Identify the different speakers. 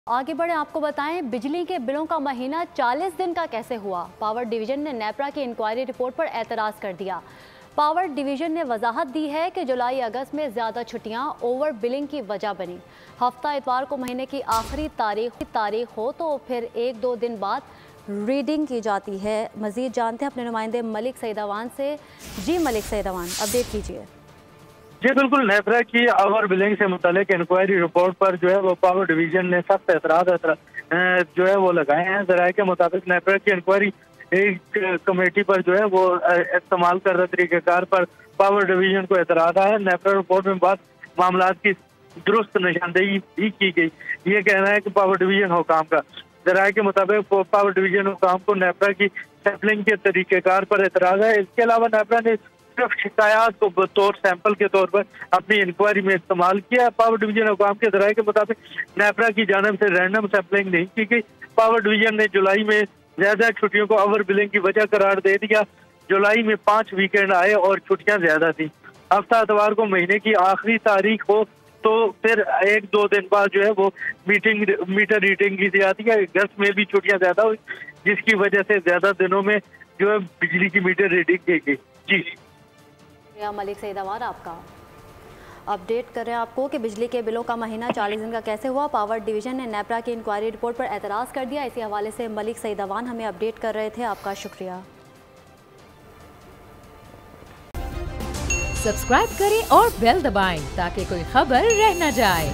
Speaker 1: आगे बढ़े, आपको बताएं बिजली के बिलों का महीना 40 दिन का कैसे हुआ। पावर डिवीजन ने नेपरा की इंक्वायरी रिपोर्ट पर एतराज़ कर दिया। पावर डिवीजन ने वजाहत दी है कि जुलाई अगस्त में ज़्यादा छुट्टियां ओवर बिलिंग की वजह बनी। हफ्ता इतवार को महीने की आखिरी तारीख हो तो फिर 1-2 दिन बाद रीडिंग की जाती है। मज़ीद जानते हैं अपने नुमाइंदे मलिक सईदावान से। जी मलिक सईदावान, अपडेट कीजिए।
Speaker 2: जी बिल्कुल, नेपरा की ओवर बिलिंग से मुतालिक इंक्वायरी रिपोर्ट पर जो है वो पावर डिवीजन ने सख्त एतराज जो है वो लगाए हैं। जराये के मुताबिक नेपरा की इंक्वायरी एक कमेटी पर जो है वो इस्तेमाल कर रहे तरीक़ेकार पर पावर डिवीजन को एतराज आया। नेपरा रिपोर्ट में बात मामला की दुरुस्त निशानदेही भी की गई। ये कहना है कि पावर डिवीजन हुकाम का, जराये के मुताबिक पावर डिवीजन हुकाम को नेपरा की सैम्पलिंग के तरीक़ेकार पर एतराज है। इसके अलावा नेपरा ने सिर्फ शिकायत को बतौर सैंपल के तौर पर अपनी इंक्वायरी में इस्तेमाल किया। पावर डिवीजन हुकाम के जराये के मुताबिक नेपरा की जानिब से रैंडम सैंपलिंग नहीं की गई। पावर डिवीजन ने जुलाई में ज्यादा छुट्टियों को ओवर बिलिंग की वजह करार दे दिया। जुलाई में 5 वीकेंड आए और छुट्टियां ज्यादा थी। हफ्ता इतवार को महीने की आखिरी तारीख हो तो फिर 1-2 दिन बाद जो है वो मीटर रीडिंग की जाती है। अगस्त में भी छुट्टियां ज्यादा हुई, जिसकी वजह से ज्यादा दिनों में जो है बिजली की मीटर रीडिंग की गई। जी
Speaker 1: मलिक सईदावान आपका अपडेट कर रहे हैं आपको कि बिजली के बिलों का महीना 40 दिन का कैसे हुआ। पावर डिवीजन ने नेपरा की इंक्वायरी रिपोर्ट पर एतराज़ कर दिया। इसी हवाले से मलिक सईदावान हमें अपडेट कर रहे थे। आपका शुक्रिया।
Speaker 3: सब्सक्राइब करें और बेल दबाएं ताकि कोई खबर रह न जाए।